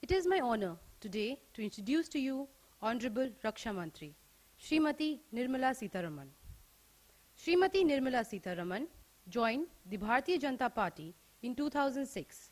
It is my honor today to introduce to you Honorable Raksha Mantri, Smt Nirmala Sitharaman. Smt Nirmala Sitharaman joined the Bharatiya Janata Party in 2006.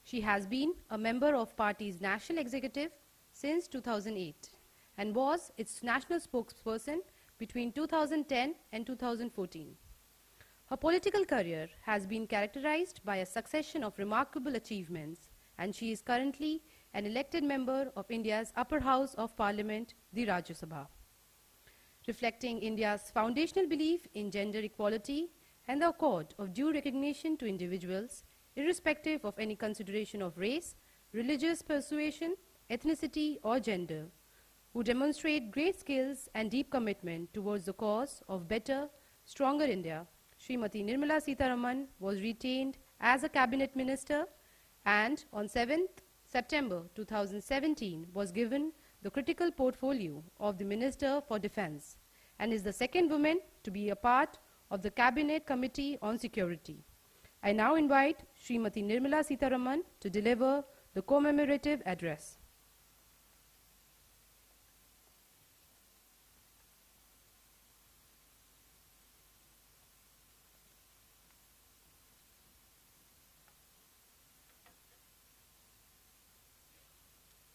She has been a member of party's national executive since 2008 and was its national spokesperson between 2010 and 2014. Her political career has been characterized by a succession of remarkable achievements, and she is currently an elected member of India's upper house of parliament, the Rajya Sabha. Reflecting India's foundational belief in gender equality and the accord of due recognition to individuals, irrespective of any consideration of race, religious persuasion, ethnicity, or gender, who demonstrate great skills and deep commitment towards the cause of better, stronger India, Smt Nirmala Sitharaman was retained as a cabinet minister and on 7th September 2017 was given the critical portfolio of the Minister for Defence and is the second woman to be a part of the Cabinet Committee on Security. I now invite Smt Nirmala Sitharaman to deliver the commemorative address.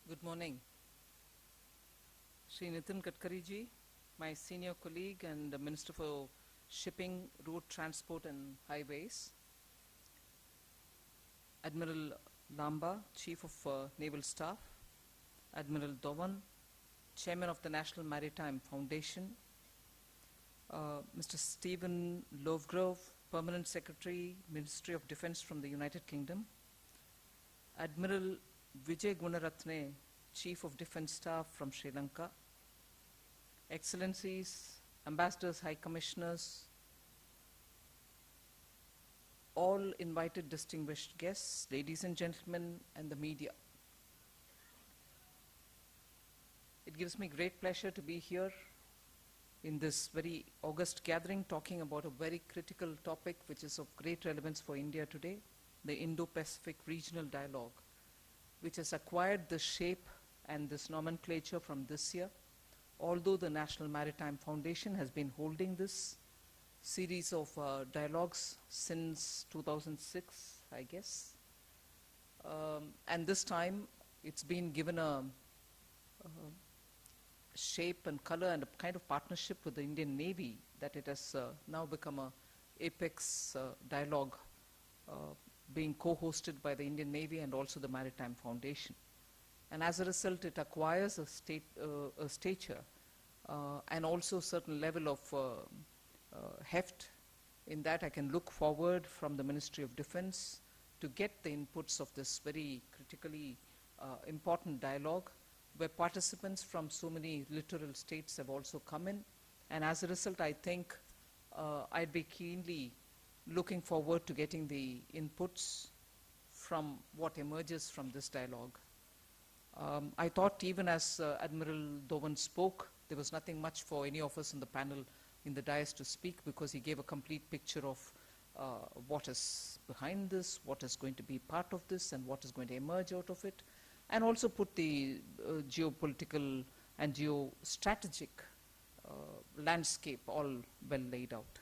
Good morning. Shri Nitin Gadkari ji, my senior colleague and the Minister for Shipping, Road Transport and Highways. Admiral Lamba, Chief of Naval Staff. Admiral Dhawan, Chairman of the National Maritime Foundation. Mr. Stephen Lovegrove, Permanent Secretary, Ministry of Defence from the United Kingdom. Admiral Vijay Gunaratne, Chief of Defence Staff from Sri Lanka. Excellencies, Ambassadors, High Commissioners, all invited distinguished guests, ladies and gentlemen, and the media. It gives me great pleasure to be here in this very august gathering talking about a very critical topic which is of great relevance for India today, the Indo-Pacific Regional Dialogue, which has acquired the shape and this nomenclature from this year, although the National Maritime Foundation has been holding this series of dialogues since 2006, I guess. And this time it's been given a shape and color and a kind of partnership with the Indian Navy that it has now become a apex dialogue being co-hosted by the Indian Navy and also the Maritime Foundation. And as a result, it acquires a stature and also a certain level of heft in that I can look forward from the Ministry of Defence to get the inputs of this very critically important dialogue where participants from so many littoral states have also come in. And as a result, I think I'd be keenly looking forward to getting the inputs from what emerges from this dialogue. I thought even as Admiral Dhawan spoke, there was nothing much for any of us in the panel in the dais to speak because he gave a complete picture of what is behind this, what is going to be part of this, and what is going to emerge out of it, and also put the geopolitical and geostrategic landscape all well laid out.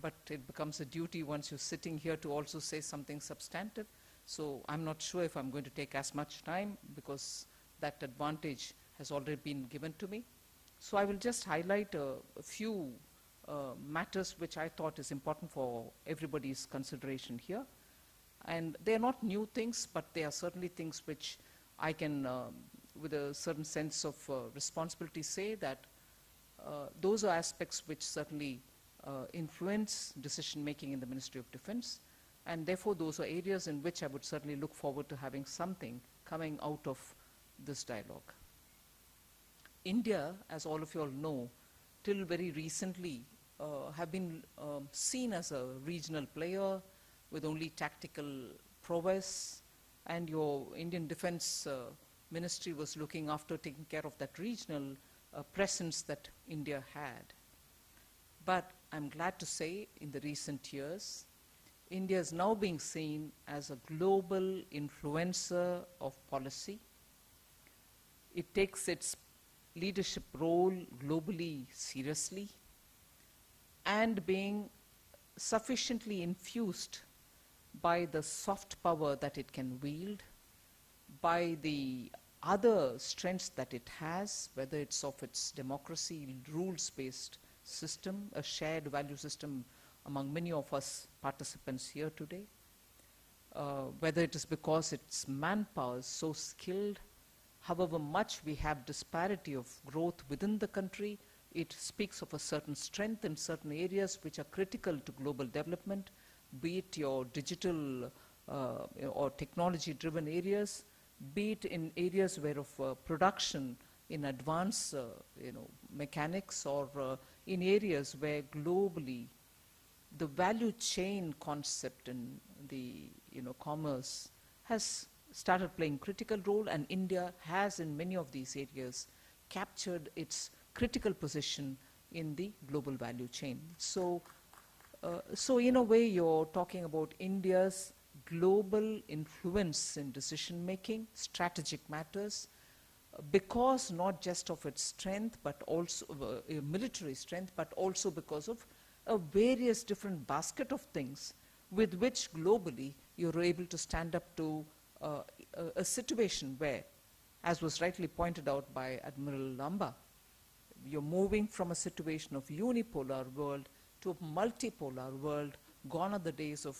But it becomes a duty once you're sitting here to also say something substantive. So I'm not sure if I'm going to take as much time because that advantage has already been given to me. So I will just highlight a few matters which I thought is important for everybody's consideration here. And they are not new things, but they are certainly things which I can, with a certain sense of responsibility, say that those are aspects which certainly influence decision-making in the Ministry of Defence, and therefore those are areas in which I would certainly look forward to having something coming out of this dialogue. India, as all of you all know, till very recently have been seen as a regional player with only tactical prowess, and your Indian Defence Ministry was looking after taking care of that regional presence that India had. But I'm glad to say in the recent years, India is now being seen as a global influencer of policy. It takes its leadership role globally seriously, and being sufficiently infused by the soft power that it can wield, by the other strengths that it has, whether it's of its democracy, rules-based system, a shared value system among many of us participants here today, whether it is because its manpower is so skilled. However much we have disparity of growth within the country, it speaks of a certain strength in certain areas which are critical to global development, be it your digital or technology-driven areas, be it in areas where of production in advanced mechanics, or in areas where globally the value chain concept in the commerce has started playing critical role, and India has in many of these areas captured its critical position in the global value chain. So in a way you're talking about India's global influence in decision making, strategic matters, because not just of its strength, but also military strength, but also because of a various different basket of things with which globally you're able to stand up to a situation where, as was rightly pointed out by Admiral Lamba, you're moving from a situation of unipolar world to a multipolar world. Gone are the days of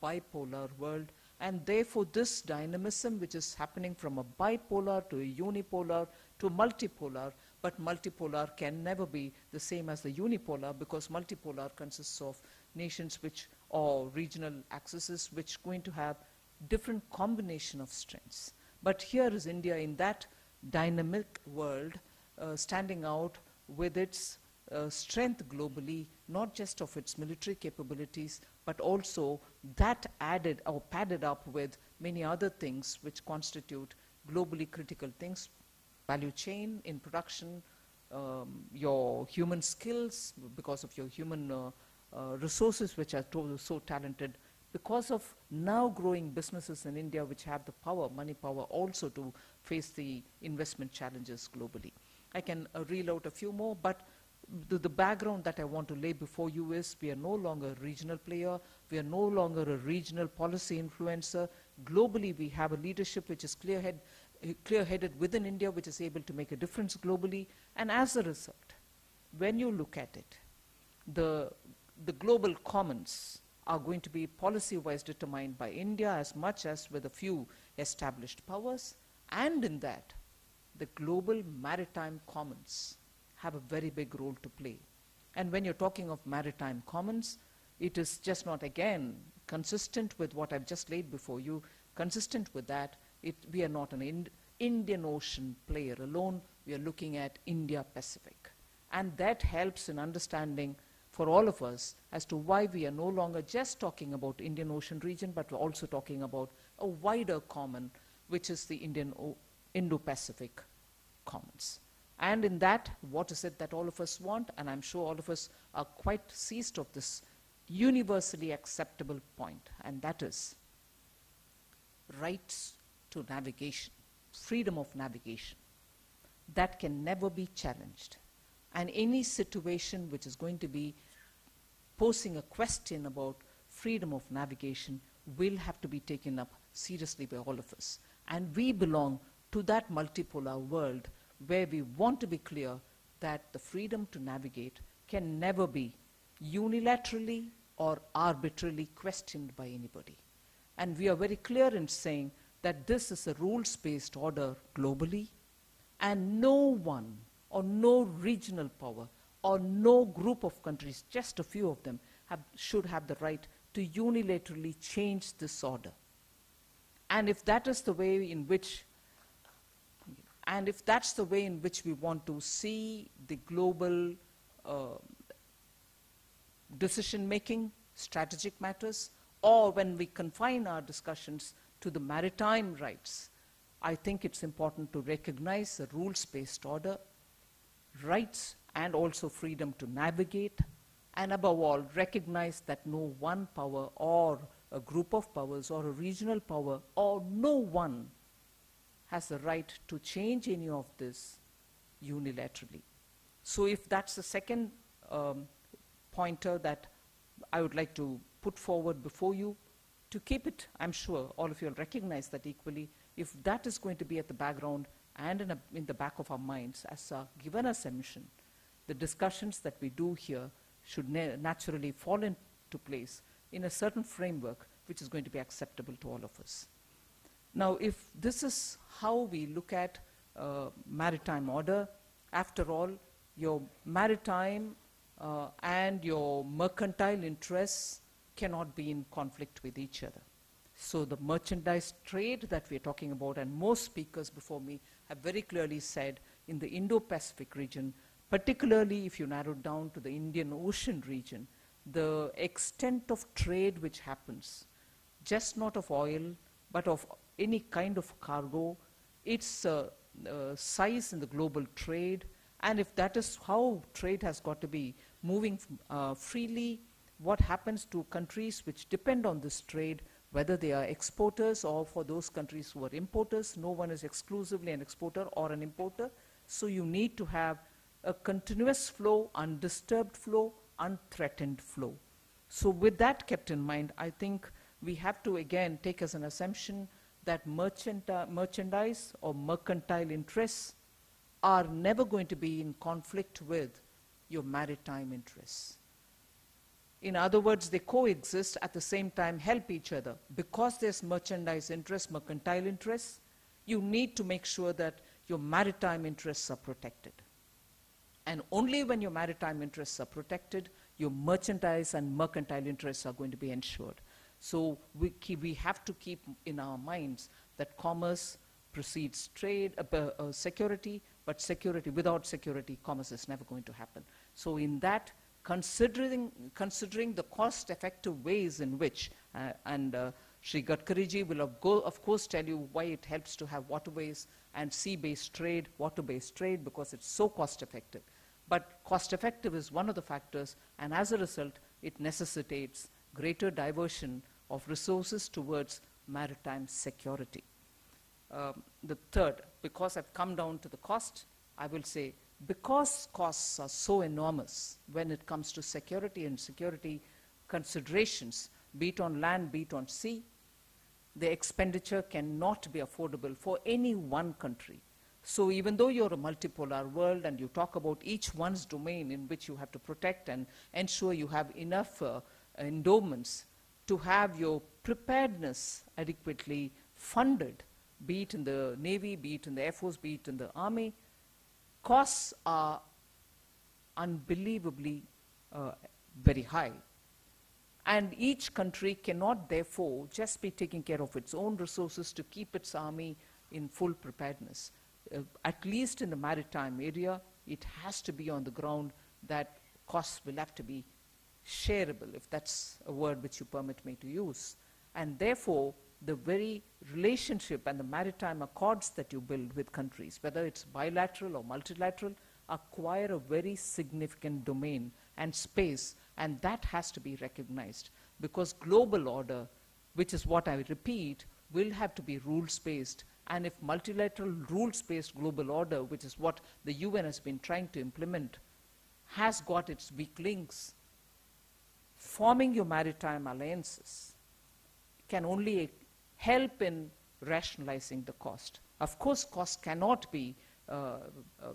bipolar world, and therefore this dynamism which is happening from a bipolar to a unipolar to multipolar, but multipolar can never be the same as the unipolar, because multipolar consists of nations which, or regional axes which are going to have different combination of strengths. But here is India in that dynamic world, standing out with its strength globally, not just of its military capabilities, but also that added or padded up with many other things which constitute globally critical things: value chain in production, your human skills because of your human resources which are so talented, because of now growing businesses in India which have the power, money power also to face the investment challenges globally. I can reel out a few more, but the background that I want to lay before you is we are no longer a regional player, we are no longer a regional policy influencer. Globally, we have a leadership which is clear-headed within India, which is able to make a difference globally. And as a result, when you look at it, the global commons are going to be policy-wise determined by India as much as with a few established powers, and in that, the global maritime commons have a very big role to play. And when you're talking of maritime commons, it is just not, again, consistent with what I've just laid before you. Consistent with that, we are not an Indian Ocean player alone, we are looking at India-Pacific. And that helps in understanding for all of us as to why we are no longer just talking about Indian Ocean region, but we're also talking about a wider common, which is the Indo-Pacific commons. And in that, what is it that all of us want? And I'm sure all of us are quite seized of this universally acceptable point, and that is rights to navigation, freedom of navigation. That can never be challenged. And any situation which is going to be posing a question about freedom of navigation will have to be taken up seriously by all of us. And we belong to that multipolar world where we want to be clear that the freedom to navigate can never be unilaterally or arbitrarily questioned by anybody. And we are very clear in saying that this is a rules-based order globally, and no one or no regional power or no group of countries, just a few of them, should have the right to unilaterally change this order. And if that is the way in which we want to see the global decision-making, strategic matters, or when we confine our discussions to the maritime rights, I think it's important to recognize a rules-based order, rights and also freedom to navigate, and above all, recognize that no one power or a group of powers or a regional power, or no one has the right to change any of this unilaterally. So if that's the second pointer that I would like to put forward before you, to keep it, I'm sure all of you will recognize that equally, if that is going to be at the background and in the back of our minds as given us a mission, the discussions that we do here should naturally fall into place in a certain framework which is going to be acceptable to all of us. Now, if this is how we look at maritime order, after all, your maritime and your mercantile interests cannot be in conflict with each other. So the merchandise trade that we're talking about, and most speakers before me have very clearly said, in the Indo-Pacific region, particularly if you narrow down to the Indian Ocean region, the extent of trade which happens, just not of oil, but of any kind of cargo, its size in the global trade, and if that is how trade has got to be moving freely, what happens to countries which depend on this trade, whether they are exporters or for those countries who are importers. No one is exclusively an exporter or an importer. So you need to have a continuous flow, undisturbed flow, unthreatened flow. So with that kept in mind, I think we have to again take as an assumption that merchandise or mercantile interests are never going to be in conflict with your maritime interests. In other words, they coexist at the same time, help each other. Because there's merchandise interests, mercantile interests, you need to make sure that your maritime interests are protected. And only when your maritime interests are protected, your merchandise and mercantile interests are going to be ensured. So we have to keep in our minds that commerce precedes trade, security, but security, without security, commerce is never going to happen. So in that, considering the cost-effective ways in which, Sri Gadkariji will of course tell you why it helps to have waterways and sea-based trade, water-based trade, because it's so cost-effective. But cost-effective is one of the factors, and as a result, it necessitates greater diversion of resources towards maritime security. The third, because I've come down to the cost, I will say, because costs are so enormous when it comes to security and security considerations, be it on land, be it on sea, the expenditure cannot be affordable for any one country. So even though you're a multipolar world and you talk about each one's domain in which you have to protect and ensure you have enough endowments to have your preparedness adequately funded, be it in the Navy, be it in the Air Force, be it in the Army, costs are unbelievably very high. And each country cannot, therefore, just be taking care of its own resources to keep its army in full preparedness. At least in the maritime area, it has to be on the ground that costs will have to be shareable, if that's a word which you permit me to use. And therefore, the very relationship and the maritime accords that you build with countries, whether it's bilateral or multilateral, acquire a very significant domain and space, and that has to be recognized, because global order, which is what I repeat, will have to be rules-based. And if multilateral rules-based global order, which is what the UN has been trying to implement, has got its weak links, forming your maritime alliances can only help in rationalizing the cost. Of course, cost cannot be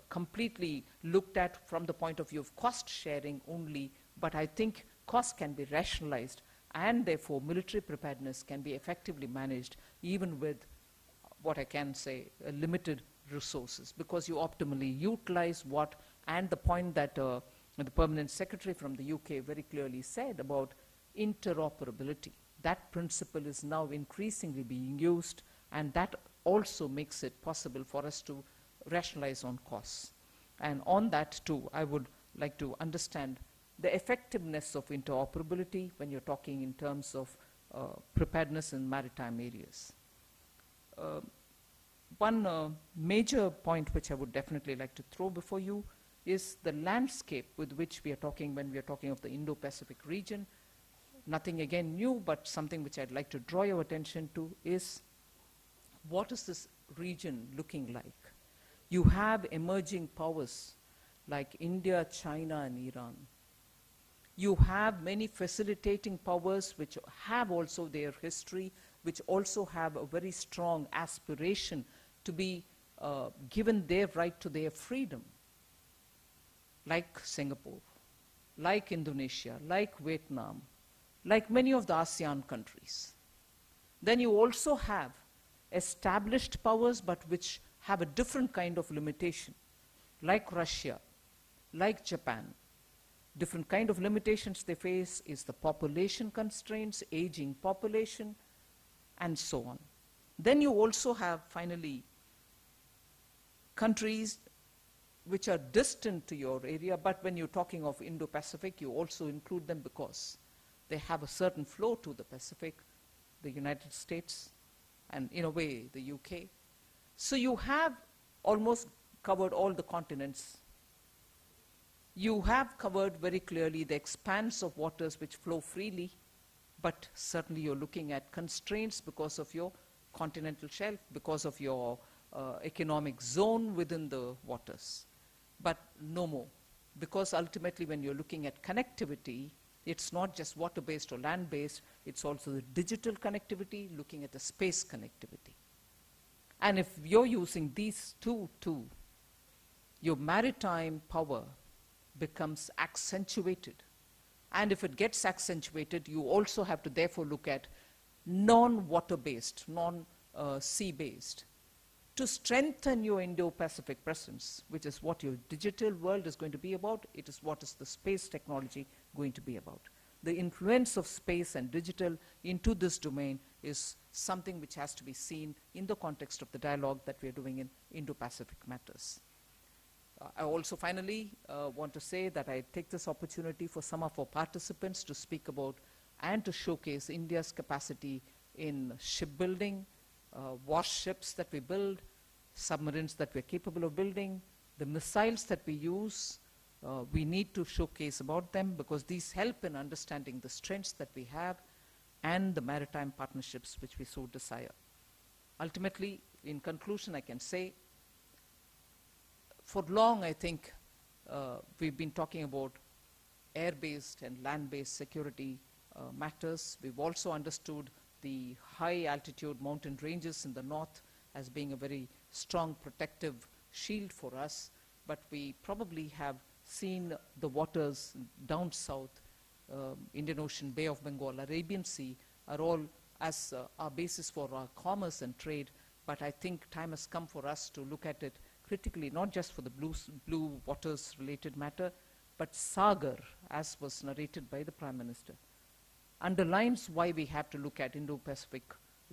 completely looked at from the point of view of cost sharing only, but I think cost can be rationalized, and therefore military preparedness can be effectively managed even with what I can say limited resources, because you optimally utilize what, and the point that the Permanent Secretary from the UK very clearly said about interoperability. That principle is now increasingly being used, and that also makes it possible for us to rationalize on costs. And on that too, I would like to understand the effectiveness of interoperability when you're talking in terms of preparedness in maritime areas. One major point which I would definitely like to throw before you is the landscape with which we are talking when we are talking of the Indo-Pacific region. nothing again new, but something which I'd like to draw your attention to is, what is this region looking like? You have emerging powers like India, China, and Iran. You have many facilitating powers which have also their history, which also have a very strong aspiration to be given their right to their freedom, like Singapore, like Indonesia, like Vietnam, like many of the ASEAN countries. Then you also have established powers, but which have a different kind of limitation, like Russia, like Japan. Different kind of limitations they face is the population constraints, aging population, and so on. Then you also have, finally, countries which are distant to your area, but when you're talking of Indo-Pacific, you also include them because they have a certain flow to the Pacific, the United States, and in a way, the UK. So you have almost covered all the continents. You have covered very clearly the expanse of waters which flow freely, but certainly you're looking at constraints because of your continental shelf, because of your economic zone within the waters. But no more, because ultimately when you're looking at connectivity, it's not just water-based or land-based, it's also the digital connectivity, looking at the space connectivity. And if you're using these two too, your maritime power becomes accentuated. And if it gets accentuated, you also have to therefore look at non-water-based, non-sea-based, to strengthen your Indo-Pacific presence, which is what your digital world is going to be about. It is what is the space technology going to be about. The influence of space and digital into this domain is something which has to be seen in the context of the dialogue that we are doing in Indo-Pacific matters. I also finally want to say that I take this opportunity for some of our participants to speak about and to showcase India's capacity in shipbuilding, warships that we build, submarines that we're capable of building, the missiles that we use. We need to showcase about them because these help in understanding the strengths that we have and the maritime partnerships which we so desire. Ultimately, in conclusion, I can say, for long, I think, we've been talking about air-based and land-based security matters. We've also understood the high-altitude mountain ranges in the north as being a very strong protective shield for us, but we probably have seen the waters down south, Indian Ocean, Bay of Bengal, Arabian Sea, are all as our basis for our commerce and trade, but I think time has come for us to look at it critically, not just for the blue waters related matter, but Sagar, as was narrated by the Prime Minister, underlines why we have to look at Indo-Pacific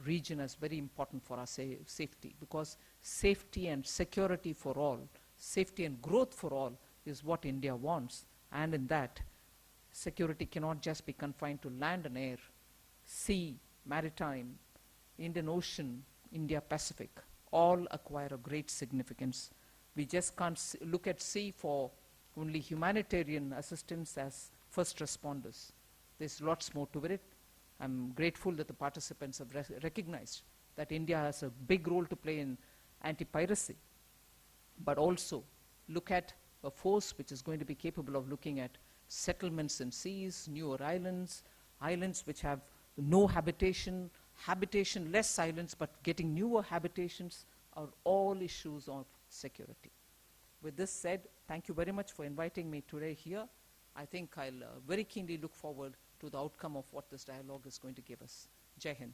region as very important for our safety, because safety and security for all, safety and growth for all is what India wants, and in that, security cannot just be confined to land and air, sea, maritime, Indian Ocean, India-Pacific, all acquire a great significance. We just can't look at sea for only humanitarian assistance as first responders. There's lots more to it. I'm grateful that the participants have recognized that India has a big role to play in anti-piracy, but also look at a force which is going to be capable of looking at settlements in seas, newer islands, islands which have no habitation, less islands, but getting newer habitations are all issues of security. With this said, thank you very much for inviting me today here. I think I'll very keenly look forward to the outcome of what this dialogue is going to give us. Jai Hind.